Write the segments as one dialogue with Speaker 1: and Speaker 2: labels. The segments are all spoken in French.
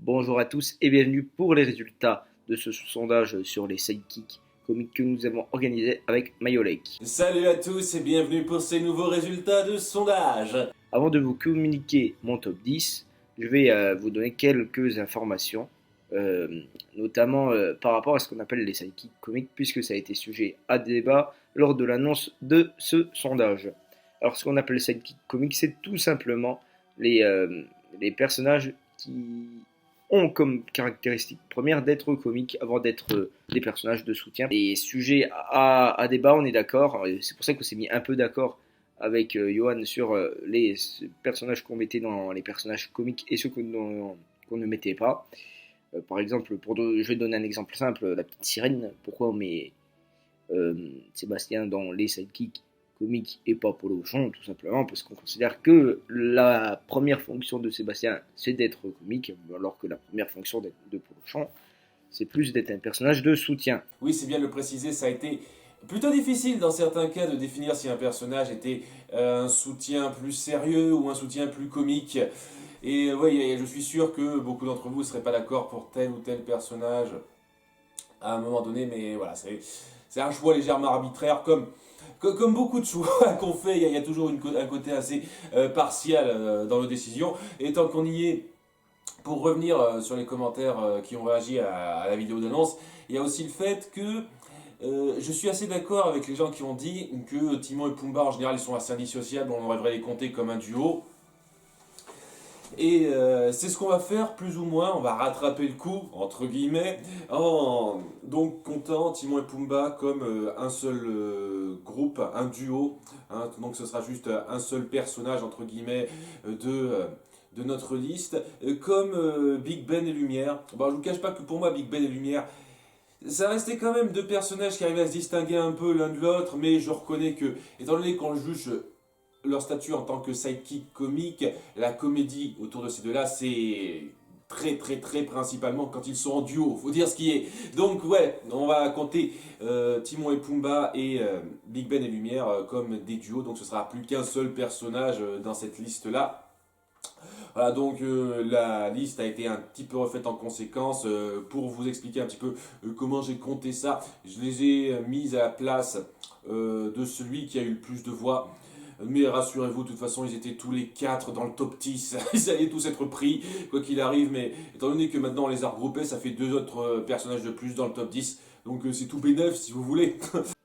Speaker 1: Bonjour à tous et bienvenue pour les résultats de ce sondage sur les sidekicks comiques que nous avons organisé avec Mayolek.
Speaker 2: Salut à tous et bienvenue pour ces nouveaux résultats de sondage.
Speaker 1: Avant de vous communiquer mon top 10, je vais vous donner quelques informations, notamment par rapport à ce qu'on appelle les sidekicks comiques, puisque ça a été sujet à débat lors de l'annonce de ce sondage. Alors ce qu'on appelle les sidekicks comiques, c'est tout simplement les personnages qui ont comme caractéristique première d'être comiques avant d'être des personnages de soutien. Et sujet à débat, on est d'accord. C'est pour ça qu'on s'est mis un peu d'accord avec Johan sur les personnages qu'on mettait dans les personnages comiques et ceux qu'on ne mettait pas. Par exemple, je vais donner un exemple simple, la petite sirène. Pourquoi on met Sébastien dans les sidekicks comique et pas Polochon, tout simplement parce qu'on considère que la première fonction de Sébastien c'est d'être comique, alors que la première fonction de Polochon c'est plus d'être un personnage de soutien.
Speaker 2: Oui, c'est bien de le préciser, ça a été plutôt difficile dans certains cas de définir si un personnage était un soutien plus sérieux ou un soutien plus comique. Et oui, je suis sûr que beaucoup d'entre vous ne seraient pas d'accord pour tel ou tel personnage à un moment donné, mais voilà, c'est un choix légèrement arbitraire, comme beaucoup de choix qu'on fait, il y a toujours un côté assez partial dans nos décisions. Et tant qu'on y est, pour revenir sur les commentaires qui ont réagi à la vidéo d'annonce, il y a aussi le fait que je suis assez d'accord avec les gens qui ont dit que Timon et Pumba en général ils sont assez indissociables, on devrait les compter comme un duo. Et c'est ce qu'on va faire plus ou moins, on va rattraper le coup, entre guillemets, en donc comptant Timon et Pumba comme un seul groupe, un duo. Hein, donc ce sera juste un seul personnage, entre guillemets, de notre liste, comme Big Ben et Lumière. Bon, je vous cache pas que pour moi, Big Ben et Lumière, ça restait quand même deux personnages qui arrivaient à se distinguer un peu l'un de l'autre, mais je reconnais que, étant donné qu'on juge leur statut en tant que sidekick comique, la comédie autour de ces deux-là, c'est très principalement quand ils sont en duo, faut dire ce qui est. Donc ouais, on va compter Timon et Pumba et Big Ben et Lumière comme des duos, donc ce sera plus qu'un seul personnage dans cette liste-là. Voilà, donc la liste a été un petit peu refaite en conséquence. Pour vous expliquer un petit peu comment j'ai compté ça, je les ai mises à la place de celui qui a eu le plus de voix. Mais rassurez-vous, de toute façon, ils étaient tous les 4 dans le top 10. Ils allaient tous être pris, quoi qu'il arrive. Mais étant donné que maintenant on les a regroupés, ça fait deux autres personnages de plus dans le top 10. Donc c'est tout bénef si vous voulez.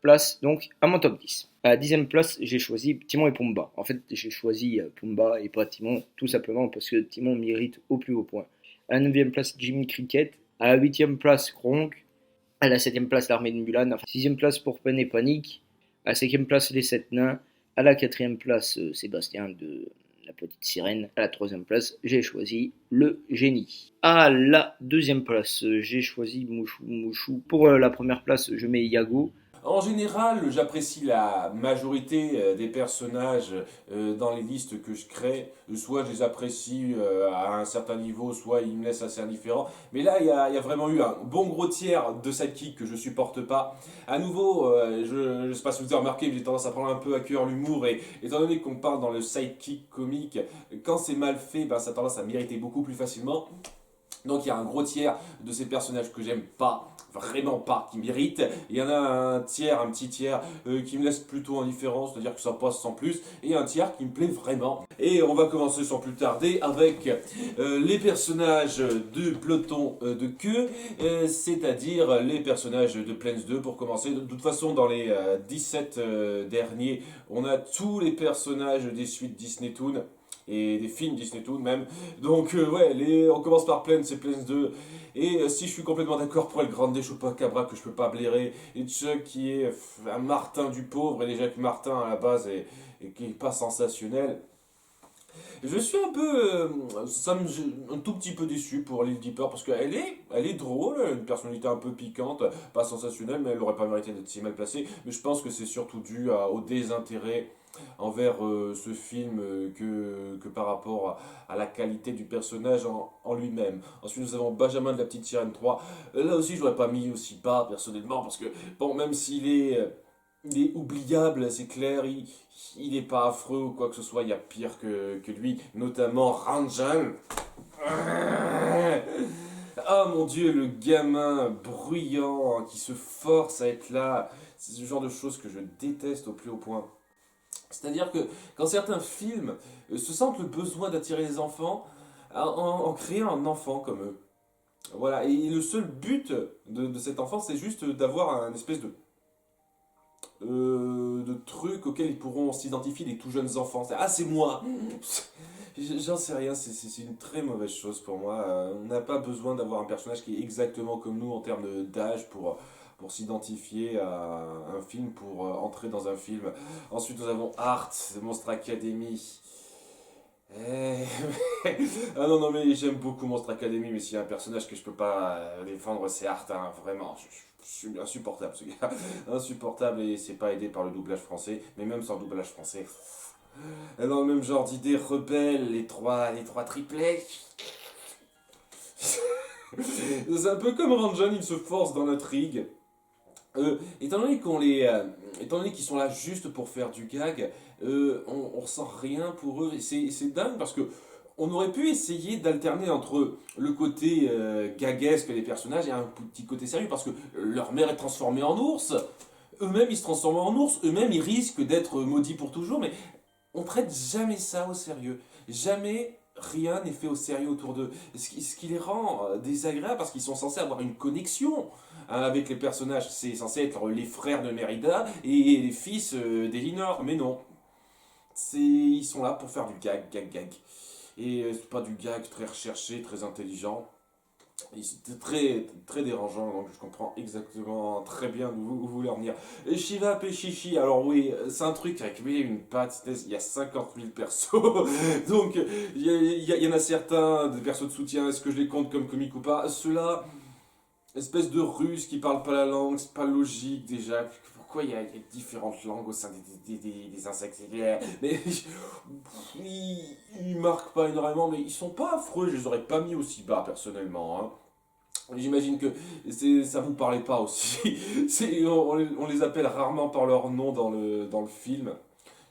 Speaker 1: Place donc à mon top 10. À la 10e place, j'ai choisi Timon et Pumba. En fait, j'ai choisi Pumba et pas Timon, tout simplement parce que Timon mérite au plus haut point. À la 9e place, Jimmy Cricket. À la 8e place, Kronk. À la 7e place, l'armée de Mulan. 6e place, pour Pen et Panique. À la 5e place, les 7 nains. À la 4e place, Sébastien de la petite sirène. À la 3e place, j'ai choisi le génie. À la 2e place, j'ai choisi Mouchou Mouchou. Pour la première place, je mets Yago.
Speaker 2: En général, j'apprécie la majorité des personnages dans les listes que je crée. Soit je les apprécie à un certain niveau, soit ils me laissent assez indifférent. Mais là, il y a vraiment eu un bon gros tiers de sidekicks que je supporte pas. À nouveau, je ne sais pas si vous avez remarqué, mais j'ai tendance à prendre un peu à cœur l'humour. Et étant donné qu'on parle dans le sidekick comique, quand c'est mal fait, ben, ça a tendance à m'irriter beaucoup plus facilement. Donc il y a un gros tiers de ces personnages que j'aime pas, vraiment pas, qui m'irritent. Il y en a un petit tiers qui me laisse plutôt indifférent, c'est-à-dire que ça passe sans plus. Et un tiers qui me plaît vraiment. Et on va commencer sans plus tarder avec les personnages du peloton de queue, c'est-à-dire les personnages de Planes 2 pour commencer. De toute façon, dans les 17 derniers, on a tous les personnages des suites Disney Toon et des films Disney Toon même. Donc ouais, on commence par Planes, c'est Planes 2. Et si je suis complètement d'accord pour El Grande Chupacabra que je peux pas blairer, et Chuck qui est un Martin du pauvre, et déjà que Martin à la base est qui est pas sensationnel. Je suis un peu, un tout petit peu déçu pour Lil Dipper parce elle est drôle, elle a une personnalité un peu piquante, pas sensationnelle, mais elle aurait pas mérité d'être si mal placée. Mais je pense que c'est surtout dû au désintérêt envers ce film que par rapport à la qualité du personnage en lui-même. Ensuite, nous avons Benjamin de la Petite Sirène 3. Là aussi, je l'aurais pas mis aussi bas personnellement parce que, bon, même il est oubliable, c'est clair, il n'est pas affreux ou quoi que ce soit, il y a pire que lui, notamment Ranjan. mon Dieu, le gamin bruyant qui se force à être là, c'est ce genre de choses que je déteste au plus haut point. C'est-à-dire que quand certains films se sentent le besoin d'attirer les enfants, en créant un enfant comme eux. Voilà, et le seul but de cet enfant, c'est juste d'avoir un espèce de truc auquel ils pourront s'identifier, les tout jeunes enfants. Ah, c'est moi. J'en sais rien, c'est une très mauvaise chose pour moi. On n'a pas besoin d'avoir un personnage qui est exactement comme nous en termes d'âge pour s'identifier à un film, pour entrer dans un film. Ensuite, nous avons Art, Monstre Academy. Eh, ah non, non, mais j'aime beaucoup Monstre Academy, mais s'il y a un personnage que je peux pas défendre, c'est Art, hein, vraiment. Je suis insupportable, ce gars. Insupportable, et c'est pas aidé par le doublage français, mais même sans doublage français. Dans le même genre d'idée rebelle, les trois triplets. C'est un peu comme Ranjan, il se force dans l'intrigue. Étant donné étant donné qu'ils sont là juste pour faire du gag, on ressent rien pour eux. Et c'est dingue parce que on aurait pu essayer d'alterner entre le côté gaguesque des personnages et un petit côté sérieux parce que leur mère est transformée en ours. Eux-mêmes ils se transforment en ours, eux-mêmes ils risquent d'être maudits pour toujours, mais on traite jamais ça au sérieux. Jamais rien n'est fait au sérieux autour d'eux. Ce qui les rend désagréables parce qu'ils sont censés avoir une connexion avec les personnages. C'est censé être les frères de Mérida et les fils d'Elinor. Mais non. Ils sont là pour faire du gag, gag, gag. Et c'est pas du gag très recherché, très intelligent. C'était très, très dérangeant, donc je comprends exactement très bien où vous voulez en venir. Et Shiva Peshishi, alors oui, c'est un truc avec une patte, il y a 50 000 persos, donc il y en a certains, des persos de soutien, est-ce que je les compte comme comiques ou pas? Ceux-là, espèce de Russes qui parlent pas la langue, c'est pas logique déjà. Pourquoi il y a différentes langues au sein des insectes? Mais ils marquent pas énormément, mais ils sont pas affreux, je les aurais pas mis aussi bas personnellement, hein. J'imagine que ça vous parlait pas aussi. On les appelle rarement par leur nom dans le film.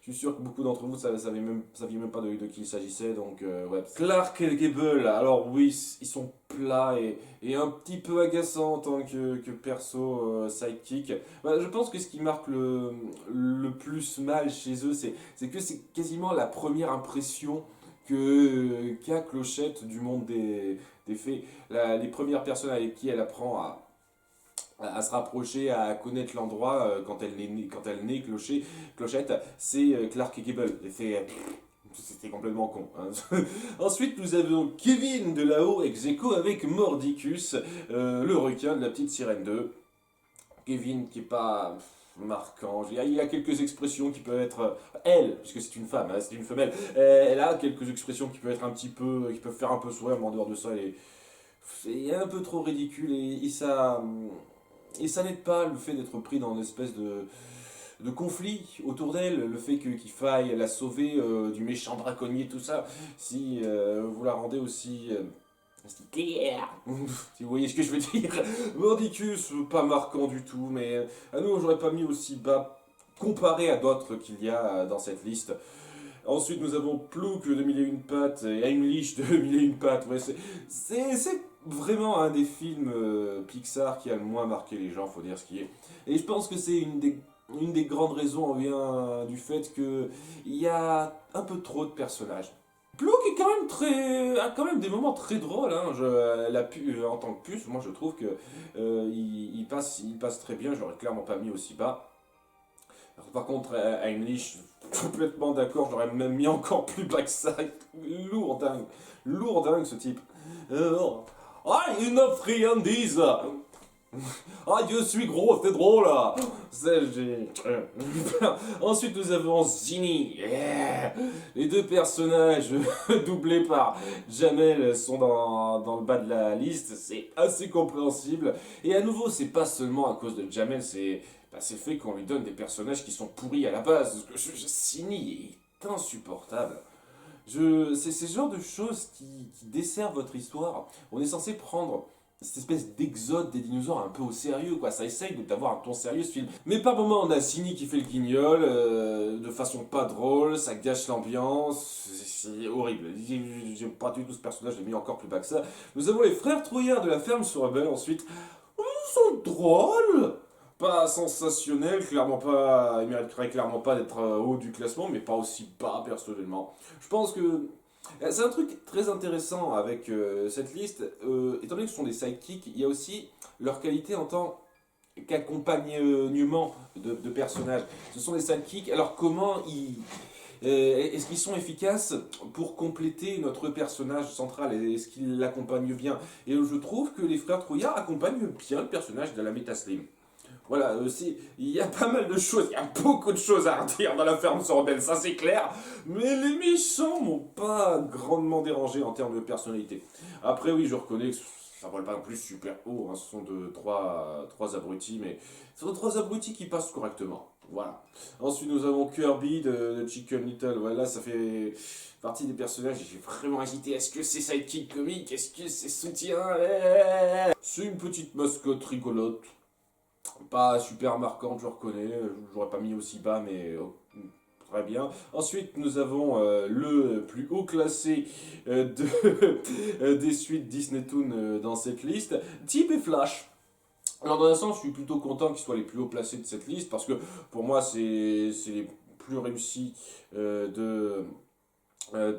Speaker 2: Je suis sûr que beaucoup d'entre vous ne saviez même pas de qui il s'agissait. Donc, ouais. Clark et Gable, alors oui, ils sont plats et un petit peu agaçants en tant que perso sidekick. Bah, je pense que ce qui marque le plus mal chez eux, c'est que c'est quasiment la première impression qu'a Clochette du monde des fées. Les premières personnes avec qui elle apprend à se rapprocher, à connaître l'endroit quand elle naît Clochette, c'est Clark et Gable. Et c'était complètement con, hein. Ensuite, nous avons Kevin de là-haut, ex aequo avec Mordicus, le requin de la petite sirène 2. Kevin qui est pas marquant. Il y a quelques expressions qui peuvent être. Elle, puisque c'est une femme, hein, c'est une femelle, elle a quelques expressions qui peuvent être un petit peu. Qui peuvent faire un peu sourire, mais en dehors de ça, c'est un peu trop ridicule et ça. Et ça n'aide pas le fait d'être pris dans une espèce de conflit autour d'elle, le fait qu'il faille la sauver du méchant braconnier, tout ça. Si vous la rendez aussi. Si vous voyez ce que je veux dire. Mordicus, pas marquant du tout, mais à nous, j'aurais pas mis aussi bas comparé à d'autres qu'il y a dans cette liste. Ensuite, nous avons Plouk de Mille et Une Pattes et Heimlich de Mille et Une Pattes. Ouais, c'est vraiment un des films Pixar qui a le moins marqué les gens, faut dire ce qui est. Et je pense que c'est une des grandes raisons vient du fait qu'il y a un peu trop de personnages. Plouk est quand même a quand même des moments très drôles, hein. En tant que puce, moi je trouve que il passe très bien. J'aurais clairement pas mis aussi bas. Alors, par contre, Heimlich, complètement d'accord, j'aurais même mis encore plus bas que ça. Lourd dingue ce type. Ah, une friandise. Ah, je suis gros, c'est drôle là. Ensuite, nous avons Zinni. Yeah. Les deux personnages doublés par Jamel sont dans le bas de la liste. C'est assez compréhensible. Et à nouveau, c'est pas seulement à cause de Jamel, c'est le fait qu'on lui donne des personnages qui sont pourris à la base. Zinni est insupportable. C'est ce genre de choses qui desservent votre histoire. On est censé prendre cette espèce d'exode des dinosaures un peu au sérieux, quoi. Ça essaye d'avoir un ton sérieux ce film. Mais par moments, on a Sini qui fait le guignol, de façon pas drôle, ça gâche l'ambiance, c'est horrible. J'aime pas du tout ce personnage, je l'ai mis encore plus bas que ça. Nous avons les frères Trouillard de la ferme sur Rebelle ensuite. Ils sont drôles, pas sensationnels, clairement pas, ils mériteraient clairement pas d'être haut du classement, mais pas aussi bas personnellement. Je pense que c'est un truc très intéressant avec cette liste, étant donné que ce sont des sidekicks, il y a aussi leur qualité en tant qu'accompagnement de personnages. Ce sont des sidekicks, alors comment est-ce qu'ils sont efficaces pour compléter notre personnage central? Est-ce qu'ils l'accompagnent bien? Et je trouve que les frères Trouillard accompagnent bien le personnage de la Slim. Voilà, il y a pas mal de choses, il y a beaucoup de choses à redire dans la ferme Sorbel, ça c'est clair, mais les méchants m'ont pas grandement dérangé en termes de personnalité. Après oui, je reconnais que ça vole pas non plus super haut, hein, ce sont trois abrutis, mais ce sont trois abrutis qui passent correctement. Voilà. Ensuite, nous avons Kirby de Chicken Little. Voilà, ça fait partie des personnages. J'ai vraiment hésité. Est-ce que c'est sidekick comique? Est-ce que c'est soutien? C'est une petite mascotte rigolote. Pas super marquante, je reconnais. J'aurais pas mis aussi bas, mais très bien. Ensuite, nous avons le plus haut classé des suites Disney Toon dans cette liste, Tip et Flash. Alors, dans un sens, je suis plutôt content qu'ils soient les plus haut placés de cette liste parce que pour moi, c'est les plus réussis des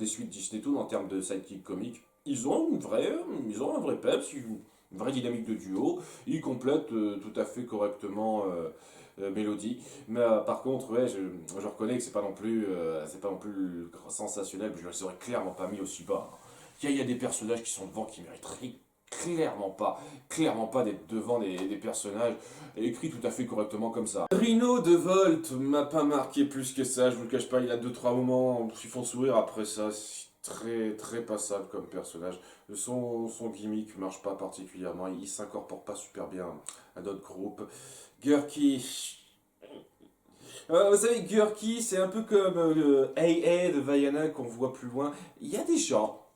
Speaker 2: suites Disney Toon en termes de sidekick comique. Ils ont un vrai peps, une vraie dynamique de duo. Ils complètent tout à fait correctement Mélodie. Mais par contre, ouais, je reconnais que c'est pas non plus sensationnel. Je ne les aurais clairement pas mis aussi bas. Il y a des personnages qui sont devant qui mériteraient clairement pas d'être devant des personnages écrits tout à fait correctement comme ça. Rhino de Volt m'a pas marqué plus que ça, je vous le cache pas, il a deux trois moments qui font sourire, après ça, c'est très passable comme personnage. Son gimmick marche pas particulièrement, il s'incorpore pas super bien à d'autres groupes. Gurky. Vous savez, Gurky, c'est un peu comme le AA de Vaiana qu'on voit plus loin. Il y a des gens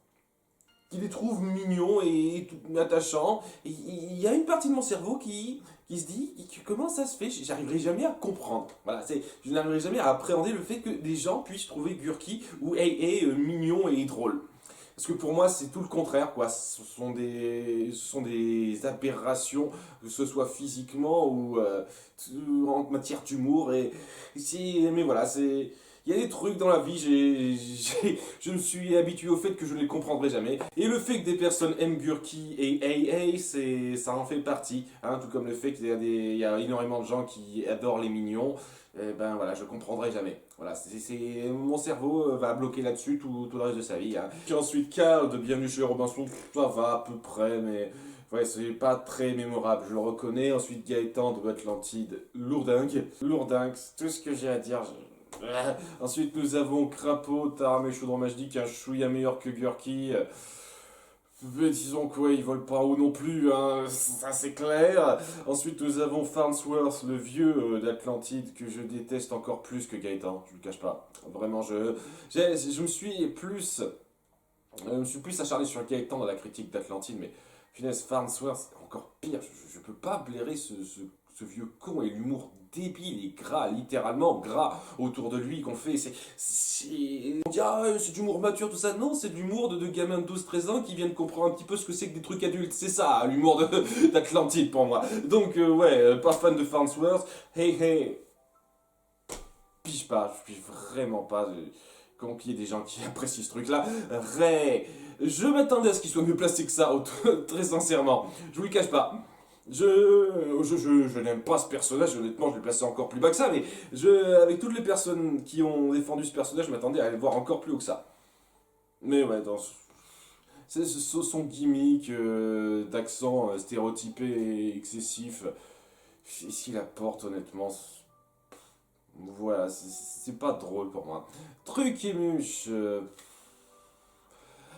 Speaker 2: qui les trouve mignons et attachants. Il y a une partie de mon cerveau qui se dit comment ça se fait, j'arriverai jamais à comprendre. Voilà, je n'arriverai jamais à appréhender le fait que des gens puissent trouver Gurky ou AA mignon et drôle. Parce que pour moi, c'est tout le contraire, quoi. Ce sont des aberrations, que ce soit physiquement ou en matière d'humour. Mais voilà, il y a des trucs dans la vie, je me suis habitué au fait que je ne les comprendrai jamais. Et le fait que des personnes aiment Gurky et AA, ça en fait partie. Hein, tout comme le fait il y a énormément de gens qui adorent les mignons. Ben voilà, je comprendrai jamais. Voilà, mon cerveau va bloquer là-dessus tout le reste de sa vie. Hein. Puis ensuite, Carl de Bienvenue chez Robinson, ça va à peu près, mais ouais, c'est pas très mémorable, je le reconnais. Ensuite, Gaëtan de Atlantide, lourdingue. Lourdingue, c'est tout ce que j'ai à dire. Ensuite, nous avons Crapaud, Taram et Chaudron Magique, un chouïa meilleur que Gurky. Mais disons que ouais, ils volent pas haut non plus, hein, ça c'est clair. Ensuite, nous avons Farnsworth, le vieux d'Atlantide, que je déteste encore plus que Gaëtan, je le cache pas. Vraiment, je me suis plus acharné sur Gaëtan dans la critique d'Atlantide, mais finesse Farnsworth, encore pire, je peux pas blairer ce vieux con et l'humour débile et gras, littéralement gras autour de lui qu'on fait. On dit ah c'est de l'humour mature tout ça. Non, c'est de l'humour de gamins de 12-13 ans qui viennent comprendre un petit peu ce que c'est que des trucs adultes. C'est ça l'humour d'Atlantide pour moi. Donc pas fan de Farnsworth. Hey, je pige vraiment pas. Comment qu'il y ait des gens qui apprécient ce truc-là. Je m'attendais à ce qu'il soit mieux placé que ça, très sincèrement. Je vous le cache pas. Je n'aime pas ce personnage, honnêtement, je l'ai placé encore plus bas que ça, mais avec toutes les personnes qui ont défendu ce personnage, je m'attendais à le voir encore plus haut que ça. Mais ouais, c'est son gimmick d'accent stéréotypé et excessif. S'il apporte, honnêtement, voilà, c'est pas drôle pour moi. Truc émuche.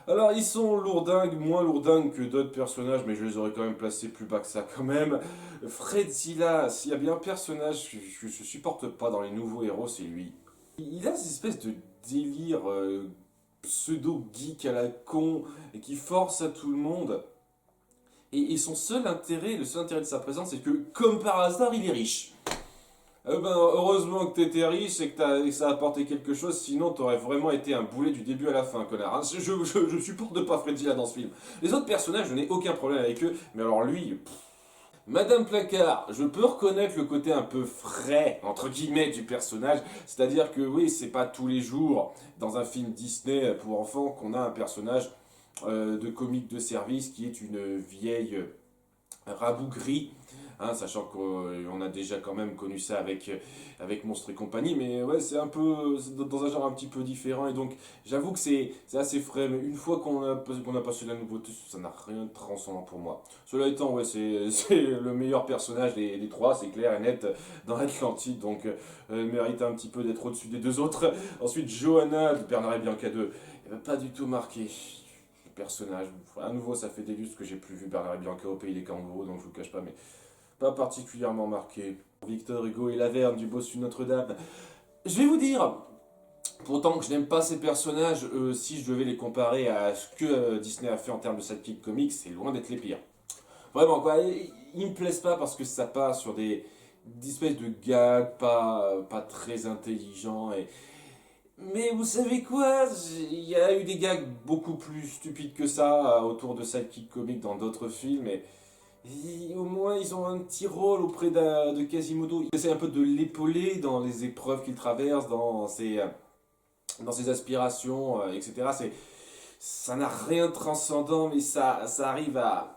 Speaker 2: Alors, ils sont lourdingues, moins lourdingues que d'autres personnages, mais je les aurais quand même placés plus bas que ça quand même. Fredzilla, s'il y a bien un personnage que je supporte pas dans les nouveaux héros, c'est lui. Il a cette espèce de délire pseudo-geek à la con et qui force à tout le monde. Et son seul intérêt, le seul intérêt de sa présence, c'est que, comme par hasard, il est riche. Heureusement que t'étais riche et que ça a apporté quelque chose, sinon t'aurais vraiment été un boulet du début à la fin, connard. Hein. Je supporte pas Freddy là dans ce film. Les autres personnages, je n'ai aucun problème avec eux, mais alors lui, Madame Placard, je peux reconnaître le côté un peu frais, entre guillemets, du personnage. C'est-à-dire que oui, c'est pas tous les jours dans un film Disney pour enfants qu'on a un personnage de comique de service qui est une vieille rabougrie, hein, sachant qu'on a déjà quand même connu ça avec Monstres et compagnie, mais ouais, c'est dans un genre un petit peu différent, et donc j'avoue que c'est assez frais, mais une fois qu'on a passé la nouveauté, ça n'a rien de transcendant pour moi. Cela étant, ouais, c'est le meilleur personnage des trois, c'est clair et net, dans Atlantide, donc elle mérite un petit peu d'être au-dessus des deux autres. Ensuite, Johanna de Bernard et Bianca 2, elle m'a pas du tout marqué. Personnage. À nouveau, ça fait des lustres que j'ai plus vu Bernard et Bianca au pays des kangourous, donc je vous le cache pas, mais pas particulièrement marqué. Victor Hugo et Laverne du Bossu Notre-Dame. Je vais vous dire, pourtant que je n'aime pas ces personnages, si je devais les comparer à ce que Disney a fait en termes de sidekick comics, c'est loin d'être les pires. Vraiment, quoi, ils me plaisent pas parce que ça part sur des espèces de gags pas très intelligents et mais vous savez quoi? Il y a eu des gags beaucoup plus stupides que ça autour de Sidekick Comics dans d'autres films. Et au moins, ils ont un petit rôle auprès de Quasimodo. Ils essaient un peu de l'épauler dans les épreuves qu'il traverse, dans ses aspirations, etc. Ça n'a rien de transcendant, mais ça arrive à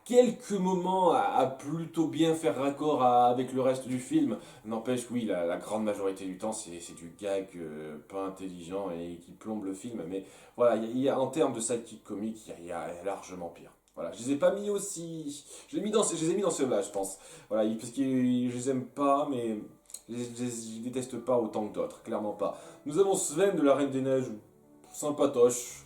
Speaker 2: quelques moments à plutôt bien faire raccord avec le reste du film. N'empêche que oui, la grande majorité du temps, c'est du gag pas intelligent et qui plombe le film. Mais voilà, en termes de sidekick comique, il y a largement pire. Voilà, je les ai pas mis aussi. Je les ai mis dans ceux-là, je pense. Voilà, parce que je les aime pas, mais je les déteste pas autant que d'autres, clairement pas. Nous avons Sven de la Reine des Neiges, sympatoche.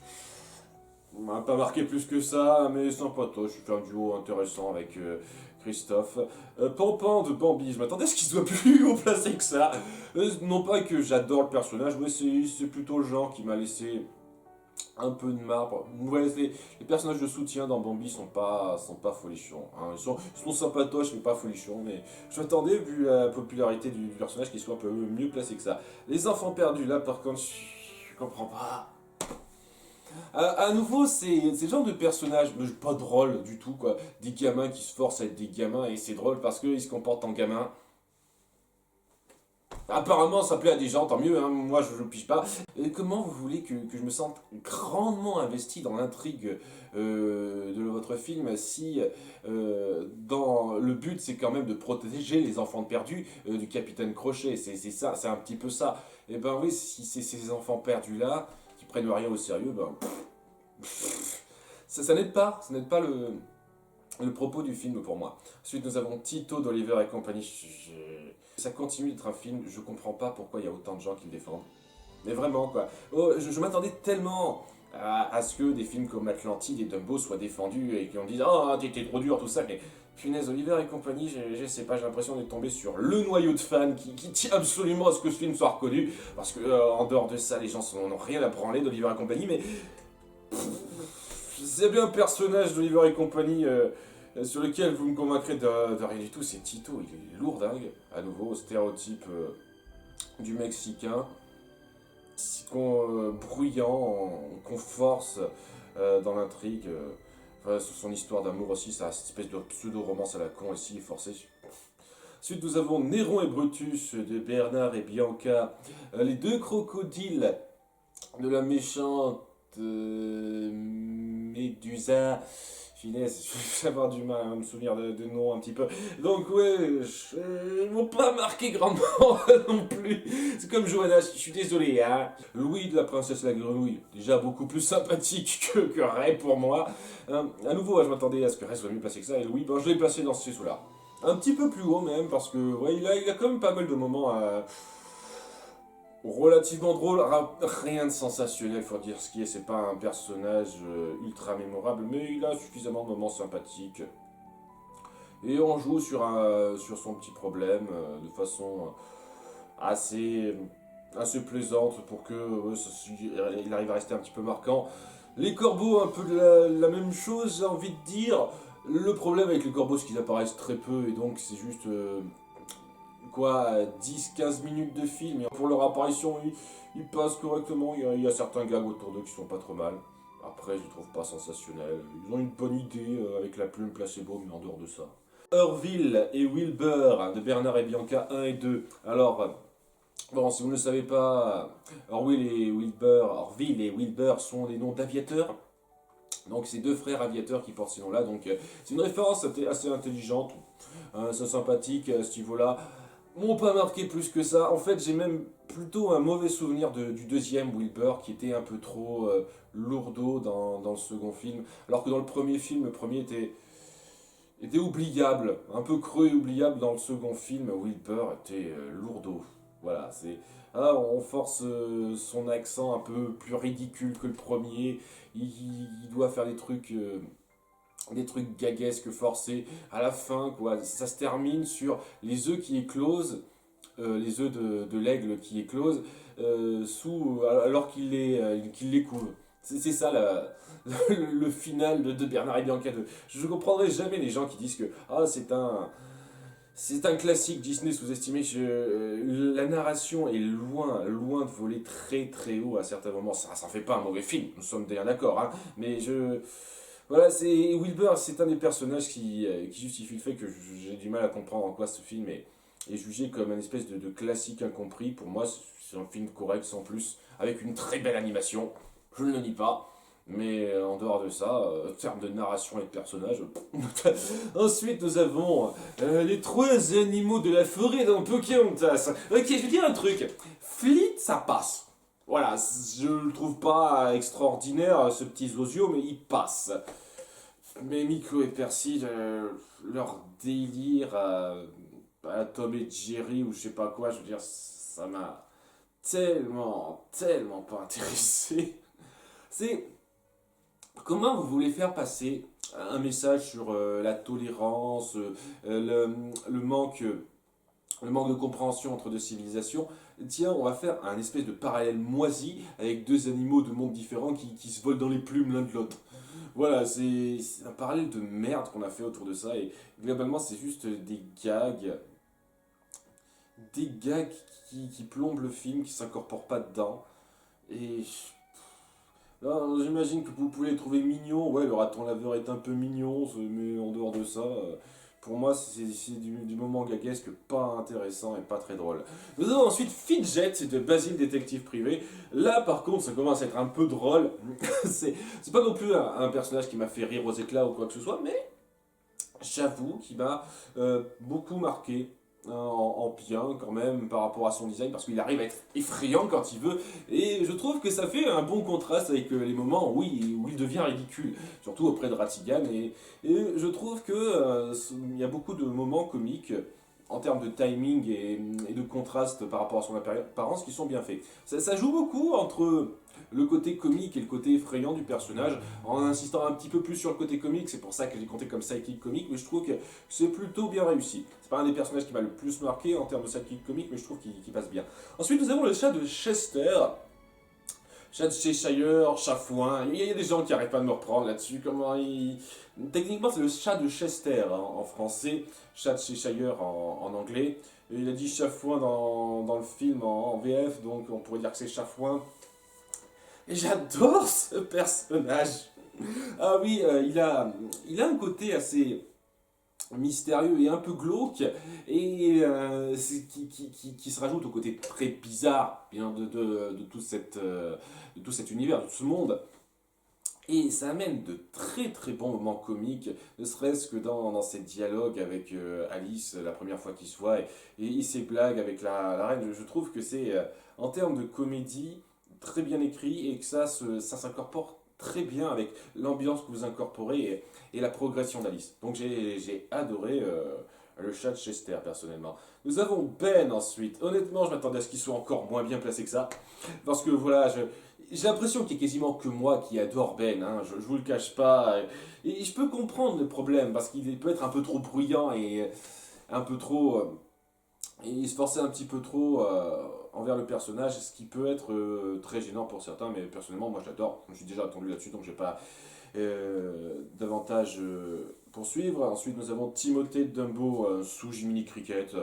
Speaker 2: M'a pas marqué plus que ça, mais sympatoche. Je fais un duo intéressant avec Christophe. Pampan de Bambi, je m'attendais à ce qu'il soit plus haut placé que ça. Non pas que j'adore le personnage, mais c'est plutôt le genre qui m'a laissé un peu de marbre. Ouais, les personnages de soutien dans Bambi sont pas folichons. Hein. Ils sont sympatoches, mais pas folichons. Mais je m'attendais, vu la popularité du personnage, qu'il soit un peu mieux placé que ça. Les enfants perdus, là, par contre, je comprends pas. À nouveau, c'est le genre de personnage, mais pas drôle du tout, quoi. Des gamins qui se forcent à être des gamins, et c'est drôle parce qu'ils se comportent en gamins. Apparemment, ça plaît à des gens, tant mieux, hein, moi je ne pige pas. Comment vous voulez que je me sente grandement investi dans l'intrigue de votre film si dans le but c'est quand même de protéger les enfants perdus du capitaine Crochet, c'est ça, c'est un petit peu ça. Et ben oui, si c'est ces enfants perdus là qui prennent rien au sérieux, ben ça n'aide pas le propos du film pour moi. Ensuite, nous avons Tito d'Oliver et compagnie. Ça continue d'être un film, je comprends pas pourquoi il y a autant de gens qui le défendent. Mais vraiment, quoi. Oh, je m'attendais tellement à ce que des films comme Atlantide et Dumbo soient défendus et qu'on dise oh, t'es trop dur, tout ça. Mais punaise, Oliver et compagnie, je sais pas, j'ai l'impression d'être tombé sur le noyau de fans qui tient absolument à ce que ce film soit reconnu. Parce que, en dehors de ça, les gens n'ont rien à branler d'Oliver et compagnie, mais. C'est bien un personnage d'Oliver et compagnie sur lequel vous me convaincrez de rien du tout, c'est Tito, il est lourdingue, à nouveau, stéréotype du Mexicain, bruyant, qu'on force dans l'intrigue. Enfin, son histoire d'amour aussi, ça cette espèce de pseudo-romance à la con aussi, forcée. Ensuite, nous avons Néron et Brutus de Bernard et Bianca, les deux crocodiles de la méchante Médusa. Finesse, je vais avoir du mal à me souvenir de nom un petit peu. Donc ouais, ils m'ont pas marqué grandement non plus. C'est comme Johanna, je suis désolé. Hein. Louis de la princesse la grenouille, déjà beaucoup plus sympathique que Ray pour moi. À nouveau, je m'attendais à ce que Ray soit mieux placé que ça. Et Louis, ben, je l'ai placé dans ce sous-là. Un petit peu plus haut même, parce que ouais, il a quand même pas mal de moments relativement drôle, rien de sensationnel, faut dire ce qui est, c'est pas un personnage ultra mémorable, mais il a suffisamment de moments sympathiques. Et on joue sur son petit problème de façon assez plaisante pour que il arrive à rester un petit peu marquant. Les corbeaux, un peu de la même chose, j'ai envie de dire. Le problème avec les corbeaux, c'est qu'ils apparaissent très peu, et donc c'est juste, quoi, 10-15 minutes de film. Et pour leur apparition, ils passent correctement. Il y a certains gags autour d'eux qui sont pas trop mal. Après, je les trouve pas sensationnels. Ils ont une bonne idée avec la plume placebo, mais en dehors de ça. Orville et Wilbur de Bernard et Bianca 1 et 2. Alors, bon, si vous ne le savez pas, Orville et Wilbur sont des noms d'aviateurs. Donc c'est deux frères aviateurs qui portent ces noms-là. Donc c'est une référence assez intelligente, assez sympathique à ce niveau-là. M'ont pas marqué plus que ça. En fait, j'ai même plutôt un mauvais souvenir du deuxième Wilbur qui était un peu trop lourdeau dans le second film. Alors que dans le premier film, le premier était oubliable, un peu creux et oubliable. Dans le second film, Wilbur était lourdeau. Voilà, c'est. Ah, on force son accent un peu plus ridicule que le premier. Il doit faire des trucs gaguesques forcés. À la fin, quoi, ça se termine sur les œufs qui éclosent, les œufs de l'aigle qui éclosent, alors qu'il les couve. C'est ça le final de Bernard et Bianca 2. Je ne comprendrai jamais les gens qui disent que ah, c'est un classique Disney sous-estimé. La narration est loin de voler très très haut à certains moments. Ça fait pas un mauvais film, nous sommes bien d'accord, hein, mais voilà, Wilbur, c'est un des personnages qui justifie le fait que j'ai du mal à comprendre en quoi ce film est jugé comme une espèce de classique incompris. Pour moi, c'est un film correct sans plus, avec une très belle animation, je ne le nie pas. Mais en dehors de ça, en termes de narration et de personnages. Ensuite, nous avons les trois animaux de la forêt dans Pocahontas. Ok, je vais dire un truc. Fleet, ça passe. Voilà, je le trouve pas extraordinaire, ce petit Zozio, mais il passe. Mais Miko et Percy, leur délire à Tom et Jerry ou je sais pas quoi, je veux dire, ça m'a tellement pas intéressé. C'est comment vous voulez faire passer un message sur la tolérance, le manque de compréhension entre deux civilisations. Tiens, on va faire un espèce de parallèle moisi avec deux animaux de mondes différents qui se volent dans les plumes l'un de l'autre. Voilà, c'est un parallèle de merde qu'on a fait autour de ça et globalement c'est juste des gags qui plombent le film, qui s'incorporent pas dedans. Et j'imagine que vous pouvez les trouver mignons. Ouais, le raton laveur est un peu mignon, mais en dehors de ça, pour moi, c'est du moment gaguesque pas intéressant et pas très drôle. Nous avons ensuite Fidget de Basile, détective privé. Là, par contre, ça commence à être un peu drôle. c'est pas non plus un personnage qui m'a fait rire aux éclats ou quoi que ce soit, mais j'avoue qu'il m'a beaucoup marqué, hein, en bien quand même par rapport à son design parce qu'il arrive à être effrayant quand il veut et je trouve que ça fait un bon contraste avec les moments où il devient ridicule, surtout auprès de Ratigan et je trouve que il y a beaucoup de moments comiques en termes de timing et de contraste par rapport à son apparence qui sont bien faits. Ça joue beaucoup entre le côté comique et le côté effrayant du personnage, en insistant un petit peu plus sur le côté comique, c'est pour ça que j'ai compté comme sidekick comique, mais je trouve que c'est plutôt bien réussi. C'est pas un des personnages qui m'a le plus marqué en termes de sidekick comique, mais je trouve qu'il passe bien. Ensuite, nous avons le chat de Chester, chat de Cheshire, chat fouin. Il y a des gens qui n'arrêtent pas de me reprendre là-dessus. Techniquement, c'est le chat de Chester, hein, en français, chat de Cheshire en anglais. Et il a dit chafouin dans le film en VF, donc on pourrait dire que c'est chafouin. Et j'adore ce personnage. Ah oui, il a un côté assez mystérieux et un peu glauque, et qui se rajoute au côté très bizarre bien, de tout cet univers, de tout ce monde. Et ça amène de très très bons moments comiques, ne serait-ce que dans ses dialogues avec Alice la première fois qu'ils se voient, et ses blagues avec la reine. Je trouve que c'est, en termes de comédie, très bien écrit et que ça s'incorpore très bien avec l'ambiance que vous incorporez et la progression d'Alice. Donc j'ai adoré le chat de Chester personnellement. Nous avons Ben ensuite. Honnêtement, je m'attendais à ce qu'il soit encore moins bien placé que ça. Parce que voilà, j'ai l'impression qu'il n'y a quasiment que moi qui adore Ben, hein, je vous le cache pas. Et je peux comprendre le problème, parce qu'il peut être un peu trop bruyant et un peu trop Et il se forçait un petit peu trop envers le personnage, ce qui peut être très gênant pour certains, mais personnellement, moi je l'adore. Je suis déjà attendu là-dessus, donc je vais pas davantage poursuivre. Ensuite, nous avons Timothée Dumbo sous Jiminy Cricket.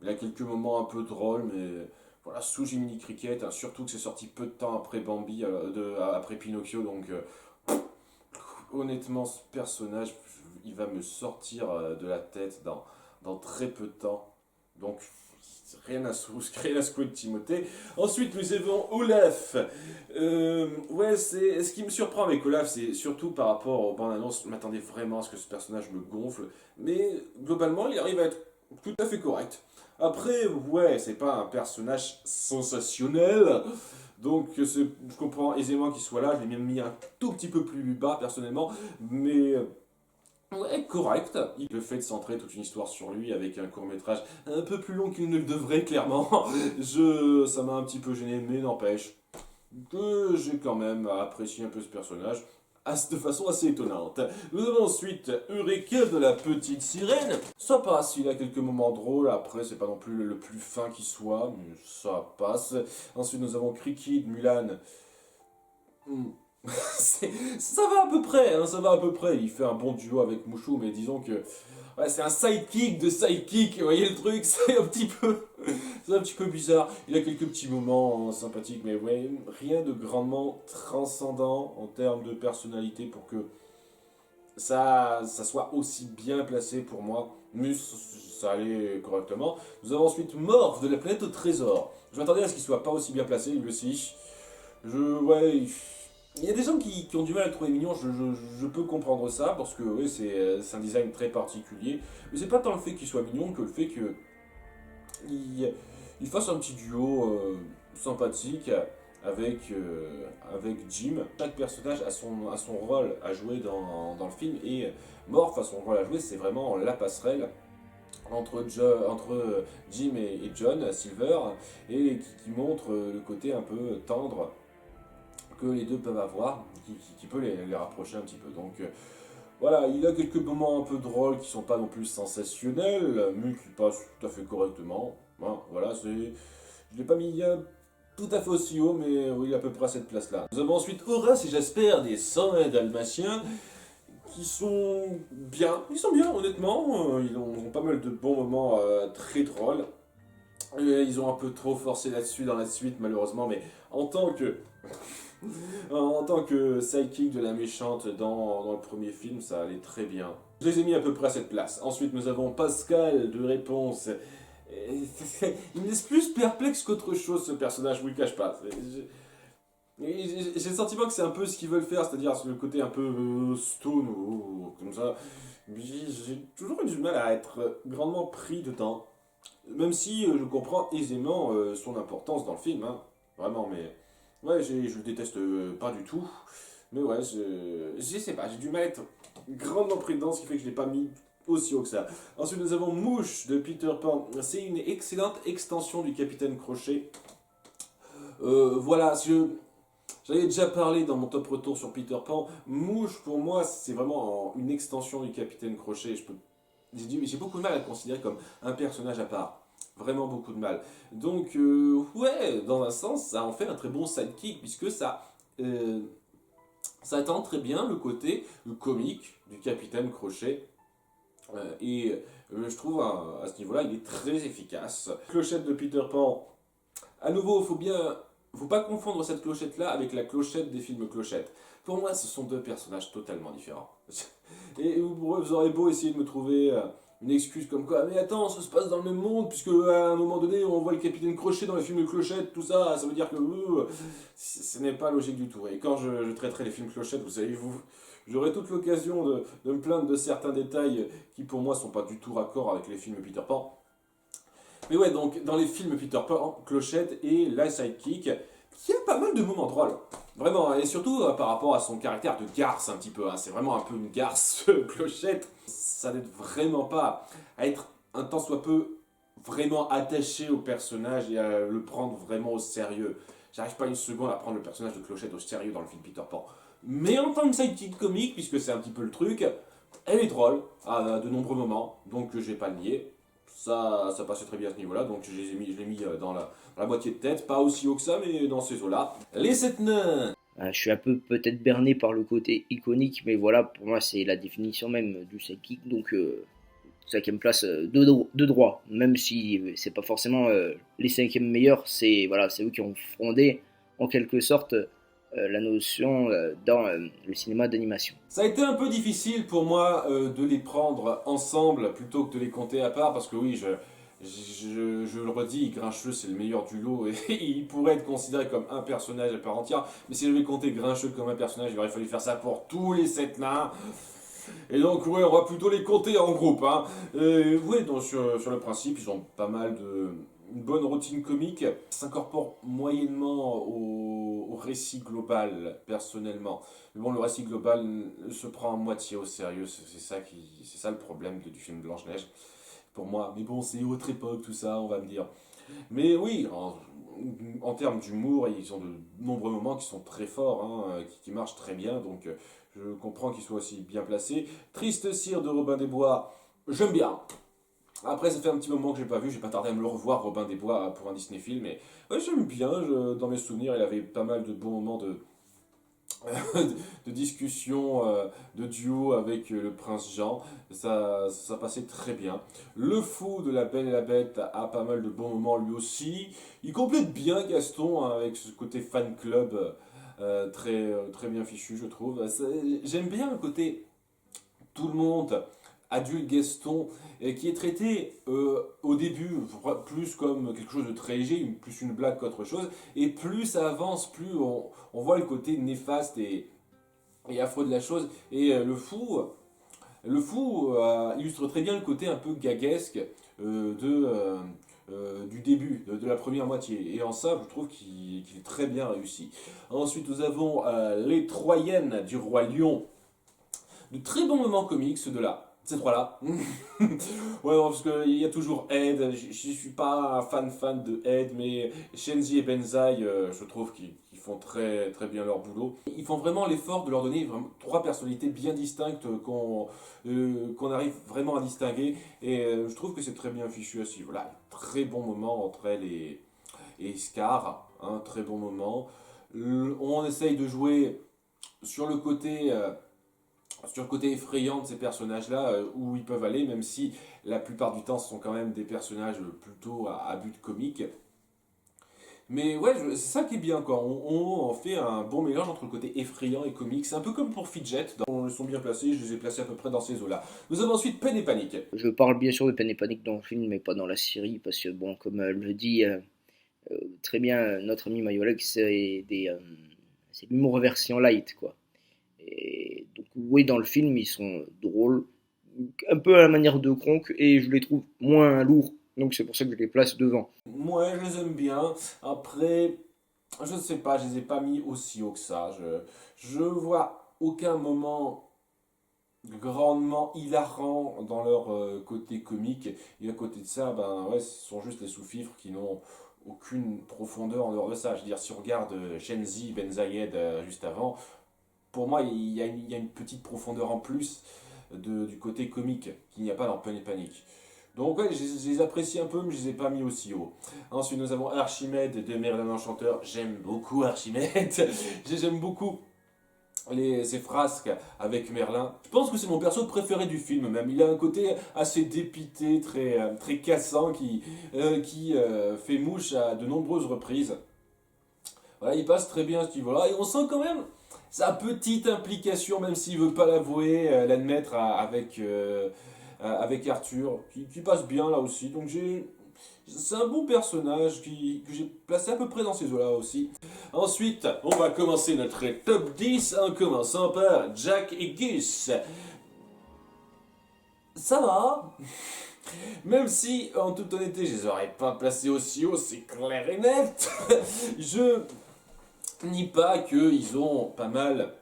Speaker 2: Il a quelques moments un peu drôles, mais voilà, sous Jiminy Cricket, hein, surtout que c'est sorti peu de temps après Bambi, après Pinocchio, donc honnêtement, ce personnage, il va me sortir de la tête dans très peu de temps. Donc, rien à secouer de Timothée. Ensuite, nous avons Olaf. Ouais, ce qui me surprend avec Olaf, c'est surtout par rapport aux bandes annonces, je m'attendais vraiment à ce que ce personnage me gonfle. Mais globalement, il arrive à être tout à fait correct. Après, ouais, c'est pas un personnage sensationnel. Donc, je comprends aisément qu'il soit là. Je l'ai même mis un tout petit peu plus bas personnellement. Mais ouais, correct. Le fait de centrer toute une histoire sur lui avec un court-métrage un peu plus long qu'il ne le devrait, clairement, ça m'a un petit peu gêné, mais n'empêche que j'ai quand même apprécié un peu ce personnage de façon assez étonnante. Nous avons ensuite Eureka de la petite sirène. Ça passe, il a quelques moments drôles, après c'est pas non plus le plus fin qui soit, mais ça passe. Ensuite nous avons Cricky de Mulan. Hmm. Ça va à peu près, hein, ça va à peu près. Il fait un bon duo avec Mouchou, mais disons que ouais, c'est un sidekick de sidekick. Vous voyez le truc, c'est un petit peu bizarre. Il a quelques petits moments sympathiques, mais ouais, rien de grandement transcendant en termes de personnalité pour que ça soit aussi bien placé pour moi. Mais ça allait correctement. Nous avons ensuite Morph de la planète au trésor. Je m'attendais à ce qu'il soit pas aussi bien placé, lui aussi. Ouais, il y a des gens qui ont du mal à le trouver mignon, je peux comprendre ça, parce que oui, c'est un design très particulier. Mais c'est pas tant le fait qu'il soit mignon que le fait que il fasse un petit duo sympathique avec Jim. Chaque personnage a son rôle à jouer dans le film, et Morph a son rôle à jouer, c'est vraiment la passerelle entre Jim et John Silver, et qui montre le côté un peu tendre que les deux peuvent avoir, qui peut les rapprocher un petit peu. Donc voilà, il a quelques moments un peu drôles qui sont pas non plus sensationnels, mais qui passent tout à fait correctement. Hein, voilà, je l'ai pas mis tout à fait aussi haut, mais oui, à peu près à cette place-là. Nous avons ensuite Horace et Jasper des 101 Dalmatiens, qui sont bien. Ils sont bien, honnêtement. Ils ont pas mal de bons moments très drôles. Ils ont un peu trop forcé là-dessus dans la suite, malheureusement, mais en tant que en tant que sidekick de la méchante dans le premier film, ça allait très bien. Je les ai mis à peu près à cette place. Ensuite, nous avons Pascal de Réponse. Il me laisse plus perplexe qu'autre chose, ce personnage, je vous le cache pas. J'ai le sentiment que c'est un peu ce qu'ils veulent faire, c'est-à-dire le côté un peu stone ou comme ça. J'ai toujours eu du mal à être grandement pris dedans. Même si je comprends aisément son importance dans le film, hein. Vraiment, mais ouais, je le déteste pas du tout. Mais ouais, je sais pas, j'ai du mal à être grandement pris dedans, ce qui fait que je l'ai pas mis aussi haut que ça. Ensuite, nous avons Mouche de Peter Pan. C'est une excellente extension du Capitaine Crochet. Voilà, j'avais déjà parlé dans mon top retour sur Peter Pan. Mouche, pour moi, c'est vraiment une extension du Capitaine Crochet. J'ai beaucoup de mal à le considérer comme un personnage à part. Vraiment beaucoup de mal. Donc, ouais, dans un sens, ça en fait un très bon sidekick, puisque ça attend très bien le côté comique du Capitaine Crochet. Je trouve à ce niveau-là, il est très efficace. Clochette de Peter Pan. À nouveau, faut pas confondre cette clochette-là avec la clochette des films Clochette. Pour moi, ce sont deux personnages totalement différents. Et vous aurez beau essayer de me trouver une excuse comme quoi, mais attends, ça se passe dans le même monde, puisque à un moment donné, on voit le capitaine Crochet dans les films Clochette, tout ça, ça veut dire que ce n'est pas logique du tout. Et quand je traiterai les films Clochette, vous savez, j'aurai toute l'occasion de me plaindre de certains détails qui pour moi sont pas du tout raccord avec les films Peter Pan. Mais ouais, donc dans les films Peter Pan, Clochette est la sidekick qui a pas mal de moments drôles. Vraiment, et surtout par rapport à son caractère de garce un petit peu. Hein. C'est vraiment un peu une garce, Clochette. Ça n'aide vraiment pas à être un tant soit peu vraiment attaché au personnage et à le prendre vraiment au sérieux. J'arrive pas une seconde à prendre le personnage de Clochette au sérieux dans le film Peter Pan. Mais en tant que sidekick comique, puisque c'est un petit peu le truc, elle est drôle à de nombreux moments, donc je vais pas le nier. ça passait très bien à ce niveau-là, donc je l'ai mis dans la moitié de tête, pas aussi haut que ça, mais dans ces eaux-là. Les 7 nains.
Speaker 1: Je suis un peu peut-être berné par le côté iconique, mais voilà, pour moi, c'est la définition même du sidekick, donc cinquième place de droit, même si c'est pas forcément les cinquièmes meilleurs, c'est voilà, c'est eux qui ont fondé en quelque sorte la notion dans le cinéma d'animation.
Speaker 2: Ça a été un peu difficile pour moi de les prendre ensemble plutôt que de les compter à part, parce que oui, je le redis, Grincheux c'est le meilleur du lot et il pourrait être considéré comme un personnage à part entière, mais si je vais compter Grincheux comme un personnage, il aurait fallu faire ça pour tous les 7 nains. Et donc, ouais, on va plutôt les compter en groupe. Hein. Ouais, donc sur le principe, ils ont pas mal de. Une bonne routine comique s'incorpore moyennement au récit global, personnellement. Mais bon, le récit global se prend à moitié au sérieux, c'est ça le problème du film Blanche-Neige, pour moi. Mais bon, c'est autre époque, tout ça, on va me dire. Mais oui, en termes d'humour, ils ont de nombreux moments qui sont très forts, hein, qui marchent très bien, donc je comprends qu'ils soient aussi bien placés. Triste cire de Robin des Bois, j'aime bien. Après, ça fait un petit moment que j'ai pas vu, j'ai pas tardé à me le revoir, Robin des Bois, pour un Disney film, mais ouais, j'aime bien, dans mes souvenirs, il avait pas mal de bons moments de discussion, de duo avec le prince Jean, ça passait très bien. Le fou de La Belle et la Bête a pas mal de bons moments lui aussi. Il complète bien Gaston hein, avec ce côté fan club très bien fichu, je trouve. J'aime bien le côté tout le monde adulte Gaston qui est traité au début plus comme quelque chose de très léger, plus une blague qu'autre chose, et plus ça avance, plus on voit le côté néfaste et affreux de la chose. Et le fou illustre très bien le côté un peu gaguesque du début, de la première moitié. Et en ça, je trouve qu'il est très bien réussi. Ensuite, nous avons les Troyennes du Roi Lion. De très bons moments comiques, ceux de là. Ces trois-là. Ouais, non, parce qu'il y a toujours Ed. Je suis pas un fan de Ed, mais Shenzi et Benzaï, je trouve qu'ils font très bien leur boulot. Ils font vraiment l'effort de leur donner vraiment trois personnalités bien distinctes qu'on arrive vraiment à distinguer. Et je trouve que c'est très bien fichu aussi. Voilà, très bon moment entre elle et Scar. Un très bon moment. On essaye de jouer sur le côté. Sur le côté effrayant de ces personnages-là, où ils peuvent aller, même si la plupart du temps ce sont quand même des personnages plutôt à but comique. Mais ouais, c'est ça qui est bien, quoi. On fait un bon mélange entre le côté effrayant et comique. C'est un peu comme pour Fidget, ils sont bien placés, je les ai placés à peu près dans ces eaux-là. Nous avons ensuite Peine et Panique.
Speaker 1: Je parle bien sûr de Peine et Panique dans le film, mais pas dans la série, parce que bon, comme le dit très bien notre ami Mayolek, c'est l'humour version light, quoi. Et donc oui, dans le film, ils sont drôles, un peu à la manière de Kronk, et je les trouve moins lourds. Donc c'est pour ça que je les place devant.
Speaker 2: Moi, je les aime bien. Après, je ne sais pas, je les ai pas mis aussi haut que ça. Je vois aucun moment grandement hilarant dans leur côté comique. Et à côté de ça, ben ouais, ce sont juste les sous-fifres qui n'ont aucune profondeur en dehors de ça. Je veux dire, si on regarde Shenzi, Ben Zayed juste avant, pour moi, il y a une petite profondeur en plus du côté comique qu'il n'y a pas dans Peine et Panique. Donc ouais, je les apprécie un peu, mais je les ai pas mis aussi haut. Ensuite, nous avons Archimède de Merlin l'Enchanteur. J'aime beaucoup Archimède. J'aime beaucoup ses frasques avec Merlin. Je pense que c'est mon perso préféré du film même. Il a un côté assez dépité, très cassant, qui fait mouche à de nombreuses reprises. Voilà, il passe très bien à ce niveau-là. Et on sent quand même sa petite implication, même s'il veut pas l'avouer, l'admettre avec Arthur, qui passe bien là aussi. Donc c'est un bon personnage que j'ai placé à peu près dans ces eaux-là aussi. Ensuite, on va commencer notre top 10 en commençant par Jack et Gus. Ça va. Même si, en toute honnêteté, je les aurais pas placés aussi haut, c'est clair et net. Je nie pas qu'ils ont pas mal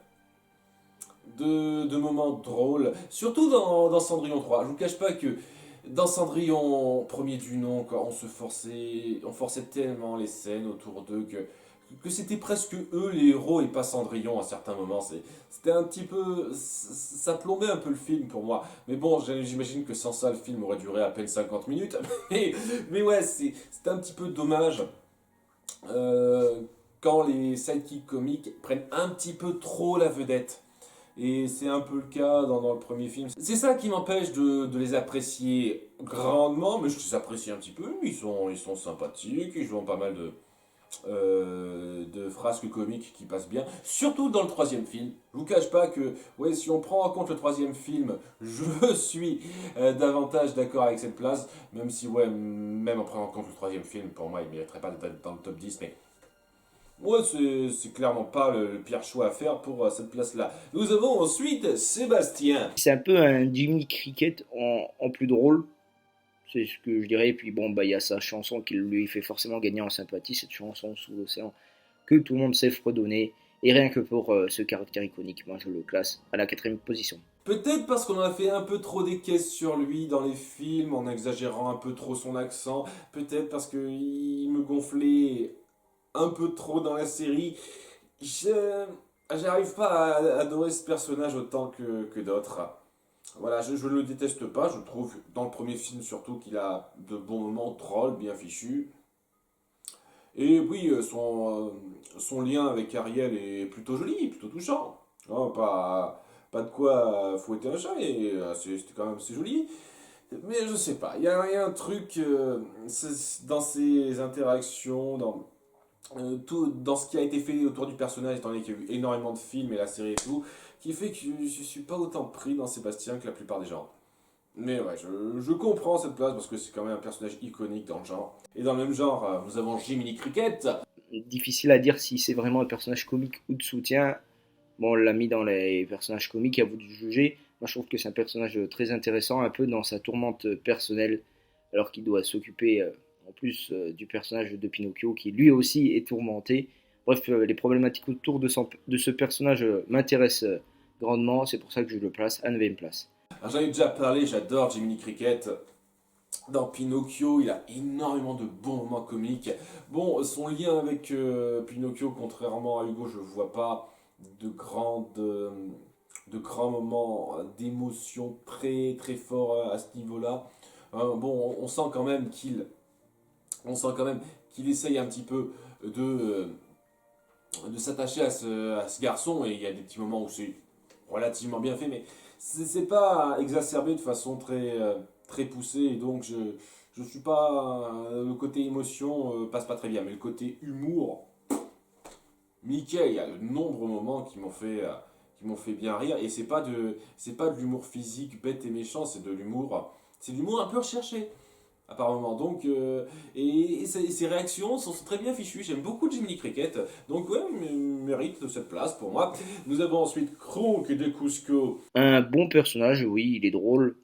Speaker 2: de moments drôles, surtout dans Cendrillon 3. Je vous cache pas que dans Cendrillon, premier du nom, on forçait tellement les scènes autour d'eux que que c'était presque eux les héros et pas Cendrillon à certains moments. C'était un petit peu. Ça plombait un peu le film pour moi. Mais bon, j'imagine que sans ça, le film aurait duré à peine 50 minutes. Mais ouais, c'était un petit peu dommage euh, quand les sidekicks comiques prennent un petit peu trop la vedette. Et c'est un peu le cas dans le premier film. C'est ça qui m'empêche de les apprécier grandement, mais je les apprécie un petit peu. Ils sont sympathiques, ils ont pas mal de frasques comiques qui passent bien. Surtout dans le troisième film. Je vous cache pas que, ouais, si on prend en compte le troisième film, je suis davantage d'accord avec cette place. Même si, ouais, même en prenant en compte le troisième film, pour moi, il mériterait pas d'être dans le top 10, mais ouais, c'est clairement pas le pire choix à faire pour cette place-là. Nous avons ensuite Sébastien.
Speaker 1: C'est un peu un Jimmy Cricket en plus drôle, c'est ce que je dirais. Et puis bon, bah il y a sa chanson qui lui fait forcément gagner en sympathie, cette chanson Sous l'océan, que tout le monde sait fredonner. Et rien que pour ce caractère iconique, moi je le classe à la 4e position.
Speaker 2: Peut-être parce qu'on a fait un peu trop des caisses sur lui dans les films, en exagérant un peu trop son accent. Peut-être parce qu'il me gonflait un peu trop dans la série. J'arrive pas à adorer ce personnage autant que d'autres. Voilà, je ne le déteste pas. Je trouve dans le premier film surtout qu'il a de bons moments trolls bien fichus. Et oui, son lien avec Ariel est plutôt joli, plutôt touchant. Hein, pas de quoi fouetter un chat, et c'était quand même assez joli. Mais je sais pas, il y a un truc dans ses interactions, dans ce qui a été fait autour du personnage, étant donné qu'il y a eu énormément de films et la série et tout, qui fait que je suis pas autant pris dans Sébastien que la plupart des gens. Mais ouais, je comprends cette place parce que c'est quand même un personnage iconique dans le genre. Et dans le même genre, nous avons Jiminy Cricket.
Speaker 1: Difficile à dire si c'est vraiment un personnage comique ou de soutien. Bon, on l'a mis dans les personnages comiques, à vous de juger. Moi, je trouve que c'est un personnage très intéressant, un peu dans sa tourmente personnelle, alors qu'il doit s'occuper en plus du personnage de Pinocchio, qui lui aussi est tourmenté. Bref, les problématiques autour de ce personnage m'intéressent grandement, c'est pour ça que je le place à 9e place.
Speaker 2: Alors, j'en ai déjà parlé, j'adore Jiminy Cricket. Dans Pinocchio, il a énormément de bons moments comiques. Bon, son lien avec Pinocchio, contrairement à Hugo, je ne vois pas de grands moments d'émotion très très forts à ce niveau-là. Bon, on sent quand même qu'il essaye un petit peu de s'attacher à ce garçon, et il y a des petits moments où c'est relativement bien fait, mais c'est pas exacerbé de façon très poussée, et donc je suis pas. Le côté émotion passe pas très bien, mais le côté humour, Mickey, il y a de nombreux moments qui m'ont fait bien rire, et c'est pas de l'humour physique bête et méchant, c'est de l'humour un peu recherché apparemment. Donc, et ses réactions sont très bien fichues. J'aime beaucoup Jiminy Cricket. Donc, ouais, mérite de cette place pour moi. Nous avons ensuite Kronk de Cusco.
Speaker 1: Un bon personnage, oui, il est drôle,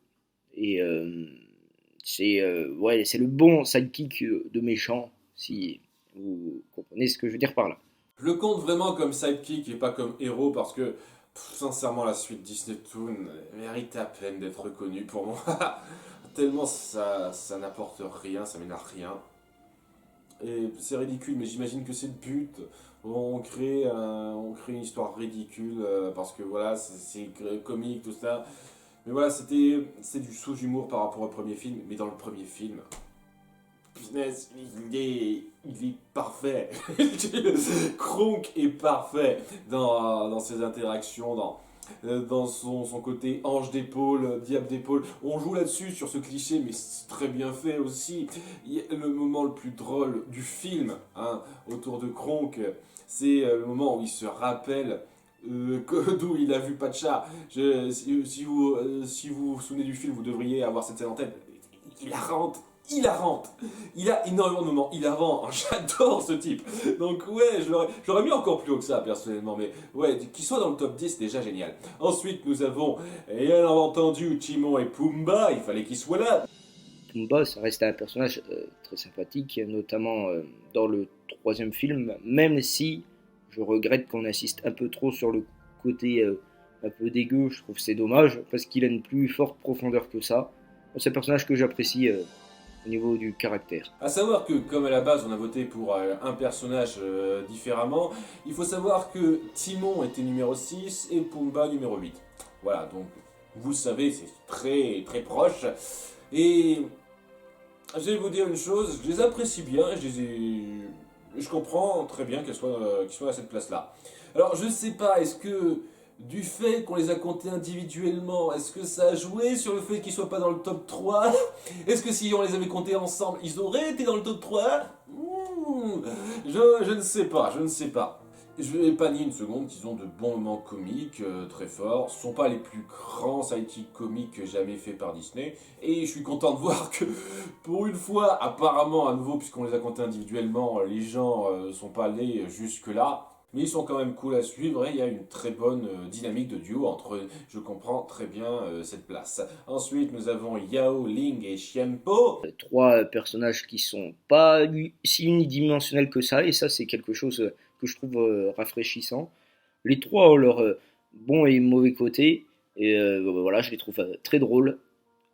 Speaker 1: et ouais, c'est le bon sidekick de méchant, si vous comprenez ce que je veux dire par là.
Speaker 2: Je le compte vraiment comme sidekick et pas comme héros parce que, sincèrement, la suite Disney Toon mérite à peine d'être reconnue pour moi. Tellement ça n'apporte rien, ça mène à rien. Et c'est ridicule, mais j'imagine que c'est le but. On crée une histoire ridicule parce que voilà, c'est comique, tout ça. Mais voilà, c'est du sous-humour par rapport au premier film. Mais dans le premier film, punaise, il est parfait. Kronk est parfait dans ses interactions, dans son côté ange d'épaule, diable d'épaule. On joue là-dessus, sur ce cliché, mais c'est très bien fait aussi. Le moment le plus drôle du film, hein, autour de Kronk, c'est le moment où il se rappelle d'où il a vu Pacha. Si vous vous souvenez du film, vous devriez avoir cette scène en tête. Hilarante, hilarante. Il a énormément de moments hilarants. J'adore ce type. Donc ouais, je l'aurais mis encore plus haut que ça personnellement. Mais ouais, qu'il soit dans le top 10, c'est déjà génial. Ensuite, nous avons, bien entendu, Timon et Pumba. Il fallait qu'ils soient là.
Speaker 1: Pumba, ça reste un personnage très sympathique, notamment dans le troisième film, même si je regrette qu'on insiste un peu trop sur le côté un peu dégueu. Je trouve que c'est dommage, parce qu'il a une plus forte profondeur que ça. C'est un personnage que j'apprécie au niveau du caractère.
Speaker 2: À savoir que, comme à la base on a voté pour un personnage différemment, il faut savoir que Timon était numéro 6 et Pumba numéro 8. Voilà, donc vous le savez, c'est très très proche. Et je vais vous dire une chose, je les apprécie bien, je comprends très bien qu'ils soient à cette place-là. Alors je sais pas, est-ce que du fait qu'on les a comptés individuellement, est-ce que ça a joué sur le fait qu'ils soient pas dans le top 3? Est-ce que si on les avait comptés ensemble, ils auraient été dans le top 3? Je ne sais pas, je ne sais pas. Je vais pas nier une seconde qu'ils ont de bons moments comiques, très forts. Ce sont pas les plus grands sidekicks comiques jamais faits par Disney. Et je suis content de voir que, pour une fois, apparemment, à nouveau, puisqu'on les a comptés individuellement, les gens sont pas allés jusque-là. Mais ils sont quand même cool à suivre et il y a une très bonne dynamique de duo entre eux. Je comprends très bien cette place. Ensuite, nous avons Yao, Ling et Xianpo.
Speaker 1: Trois personnages qui sont pas si unidimensionnels que ça, et ça c'est quelque chose que je trouve rafraîchissant. Les trois ont leurs bons et mauvais côtés, et voilà, je les trouve très drôles,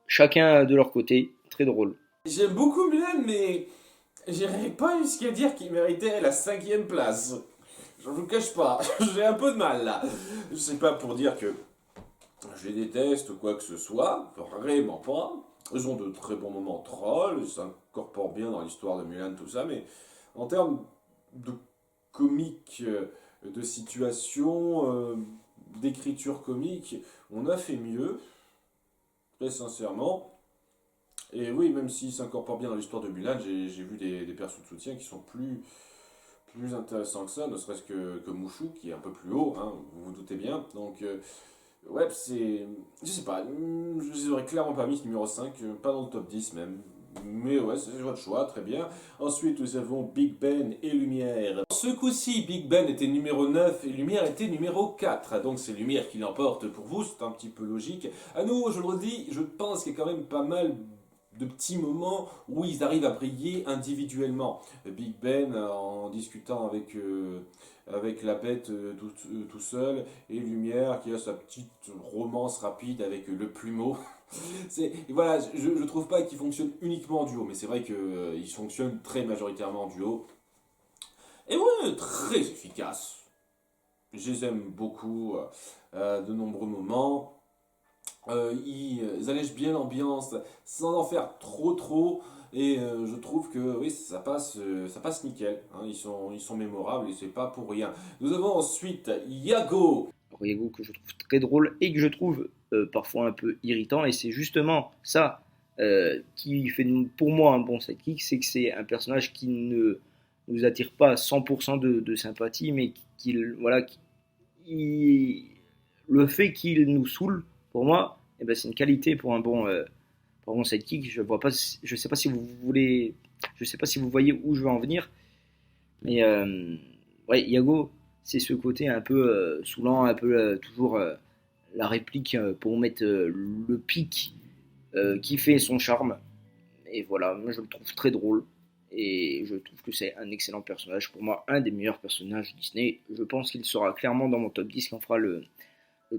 Speaker 1: chacun de leur côté, très drôle.
Speaker 2: J'aime beaucoup Mulan, mais j'irais pas jusqu'à dire qu'il méritait la 5e place. Je vous le cache pas, j'ai un peu de mal là. Je sais pas pour dire que je les déteste ou quoi que ce soit, vraiment pas. Ils ont de très bons moments trolls, ils s'incorporent bien dans l'histoire de Mulan, tout ça, mais en termes de comique, de situation, d'écriture comique, on a fait mieux, très sincèrement. Et oui, même s'ils s'incorporent bien dans l'histoire de Mulan, j'ai vu des persos de soutien qui sont plus intéressants que ça, ne serait-ce que Mouchou, qui est un peu plus haut, hein, vous vous doutez bien. Donc, ouais, c'est. Je sais pas, je les aurais clairement pas mis ce numéro 5, pas dans le top 10 même. Mais ouais, c'est votre choix, très bien. Ensuite, nous avons Big Ben et Lumière. Ce coup-ci, Big Ben était numéro 9 et Lumière était numéro 4. Donc c'est Lumière qui l'emporte pour vous, c'est un petit peu logique. À nous, je le redis, je pense qu'il y a quand même pas mal de petits moments où ils arrivent à briller individuellement. Big Ben en discutant avec la bête tout seul, et Lumière qui a sa petite romance rapide avec le plumeau. Voilà, je trouve pas qu'ils fonctionnent uniquement en duo, mais c'est vrai qu'ils fonctionnent très majoritairement en duo. Et ouais, très efficace. Je les aime beaucoup, de nombreux moments. Ils allègent bien l'ambiance sans en faire trop. Et je trouve que oui, ça passe nickel, hein. Ils sont mémorables et c'est pas pour rien. Nous avons ensuite Yago.
Speaker 1: Yago que je trouve très drôle et que je trouve parfois un peu irritant, et c'est justement ça qui fait pour moi un bon sidekick, c'est que c'est un personnage qui ne nous attire pas à 100% de sympathie, mais voilà, le fait qu'il nous saoule, pour moi, eh ben, c'est une qualité pour un bon sidekick. Je sais pas si vous voulez, je sais pas si vous voyez où je veux en venir, mais ouais, Yago, c'est ce côté un peu saoulant, un peu toujours la réplique pour mettre le pic qui fait son charme. Et voilà, moi je le trouve très drôle. Et je trouve que c'est un excellent personnage. Pour moi, un des meilleurs personnages Disney. Je pense qu'il sera clairement dans mon top 10 quand on fera le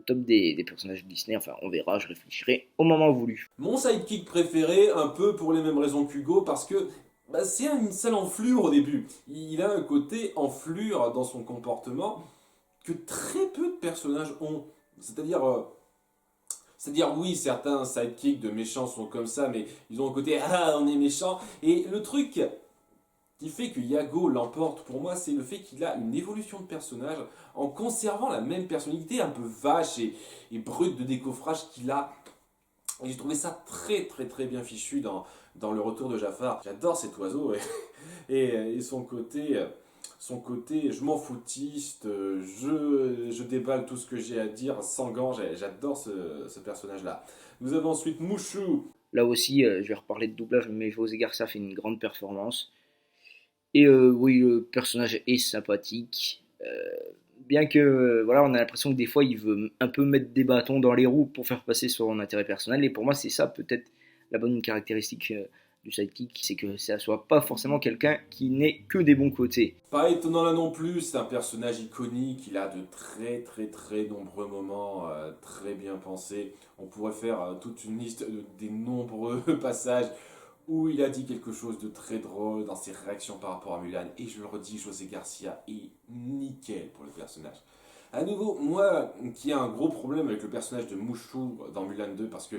Speaker 1: top des personnages Disney. Enfin, on verra, je réfléchirai au moment voulu.
Speaker 2: Mon sidekick préféré, un peu pour les mêmes raisons qu'Hugo, parce que bah, c'est une sale enflure au début. Il a un côté enflure dans son comportement que très peu de personnages ont. C'est-à-dire, oui, certains sidekicks de méchants sont comme ça, mais ils ont un côté ah, on est méchant. Et le truc qui fait que Yago l'emporte pour moi, c'est le fait qu'il a une évolution de personnage en conservant la même personnalité un peu vache et brute de décoffrage qu'il a. Et j'ai trouvé ça très bien fichu dans le retour de Jafar. J'adore cet oiseau et son côté je m'en foutiste, je déballe tout ce que j'ai à dire sans gants. J'adore ce personnage-là. Nous avons ensuite Mouchou.
Speaker 1: Là aussi, je vais reparler de doublage, mais José Garcia fait une grande performance. Et oui, le personnage est sympathique. Bien que, voilà, on a l'impression que des fois, il veut un peu mettre des bâtons dans les roues pour faire passer son intérêt personnel. Et pour moi, c'est ça peut-être la bonne caractéristique du sidekick, c'est que ça soit pas forcément quelqu'un qui n'ait que des bons côtés.
Speaker 2: Pas étonnant là non plus, c'est un personnage iconique, il a de très nombreux moments très bien pensés. On pourrait faire toute une liste des nombreux passages où il a dit quelque chose de très drôle dans ses réactions par rapport à Mulan. Et je le redis, José Garcia est nickel pour le personnage. À nouveau, moi qui ai un gros problème avec le personnage de Mushu dans Mulan 2, parce que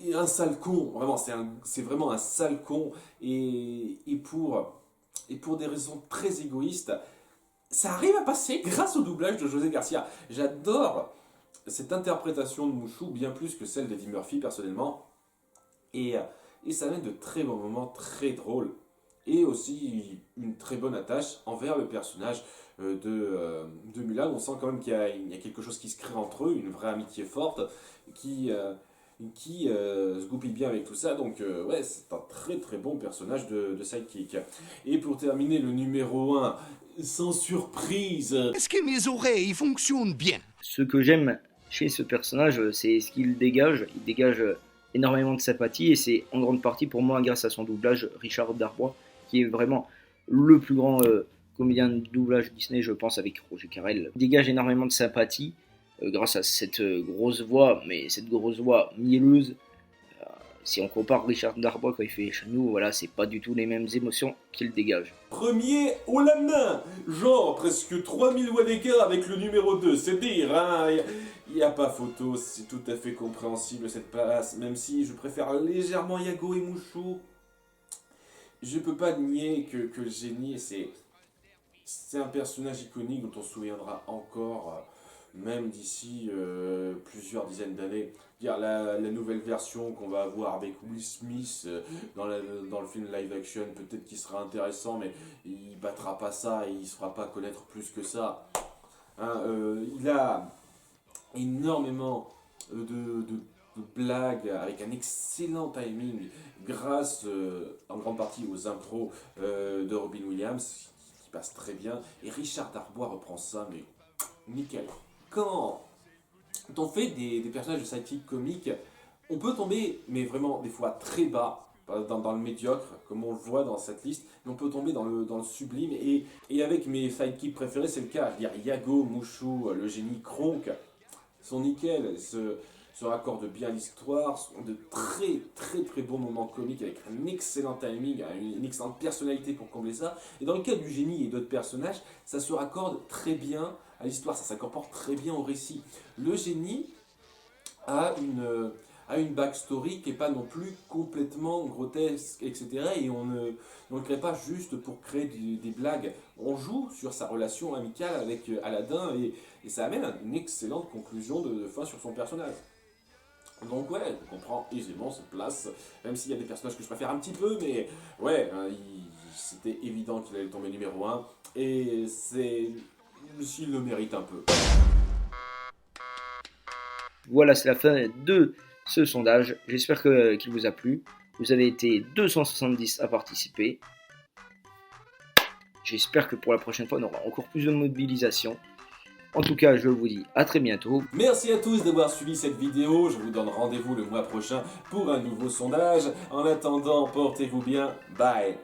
Speaker 2: il est un sale con, vraiment, c'est vraiment un sale con, et pour des raisons très égoïstes, ça arrive à passer grâce au doublage de José Garcia. J'adore cette interprétation de Mushu bien plus que celle d'Eddie Murphy personnellement, et, et ça mène de très bons moments très drôles, et aussi une très bonne attache envers le personnage de Mulan. On sent quand même qu'il y a quelque chose qui se crée entre eux, une vraie amitié forte qui, se goupille bien avec tout ça. Donc ouais, c'est un très très bon personnage de sidekick. Et pour terminer, le numéro 1, sans surprise.
Speaker 3: Est-ce que mes oreilles fonctionnent bien?
Speaker 1: Ce que j'aime chez ce personnage, c'est ce qu'il dégage. Il dégage énormément de sympathie et c'est en grande partie pour moi grâce à son doublage, Richard Darbois, qui est vraiment le plus grand comédien de doublage Disney, je pense, avec Roger Carrel. Il dégage énormément de sympathie grâce à cette grosse voix, mais cette grosse voix mielleuse. Si on compare Richard Darbois quand il fait Chagnou, voilà, c'est pas du tout les mêmes émotions qu'il dégage.
Speaker 2: Premier haut la main, genre presque 3000 watts d'écart avec le numéro 2, c'est dire, hein. Il n'y a pas photo, c'est tout à fait compréhensible cette place, même si je préfère légèrement Yago et Mushu. Je peux pas nier que le génie, c'est un personnage iconique dont on se souviendra encore, même d'ici plusieurs dizaines d'années. La nouvelle version qu'on va avoir avec Will Smith dans le film live action, peut-être qu'il sera intéressant, mais il battra pas ça et il ne se fera pas connaître plus que ça. Hein, il a énormément de blagues avec un excellent timing grâce en grande partie aux impros de Robin Williams qui passe très bien, et Richard Darbois reprend ça mais nickel. Quand on fait des personnages de sidekick comiques, on peut tomber mais vraiment des fois très bas dans le médiocre, comme on le voit dans cette liste, mais on peut tomber dans le sublime, et avec mes sidekicks préférés c'est le cas. Je veux dire, Yago, Mushu, le génie, Kronk sont nickel, se raccordent bien à l'histoire, sont de très très très bons moments comiques avec un excellent timing, une excellente personnalité pour combler ça. Et dans le cas du génie et d'autres personnages, ça se raccorde très bien à l'histoire, ça s'incorpore très bien au récit. Le génie a une backstory qui n'est pas non plus complètement grotesque, etc. Et on ne le crée pas juste pour créer des blagues. On joue sur sa relation amicale avec Aladdin, et ça amène à une excellente conclusion de fin sur son personnage. Donc ouais, on comprend aisément cette place, même s'il y a des personnages que je préfère un petit peu, mais ouais, c'était évident qu'il allait tomber numéro 1, et s'il le mérite un peu.
Speaker 1: Voilà, c'est la fin de ce sondage. J'espère qu'il vous a plu. Vous avez été 270 à participer. J'espère que pour la prochaine fois, on aura encore plus de mobilisation. En tout cas, je vous dis à très bientôt.
Speaker 2: Merci à tous d'avoir suivi cette vidéo. Je vous donne rendez-vous le mois prochain pour un nouveau sondage. En attendant, portez-vous bien. Bye.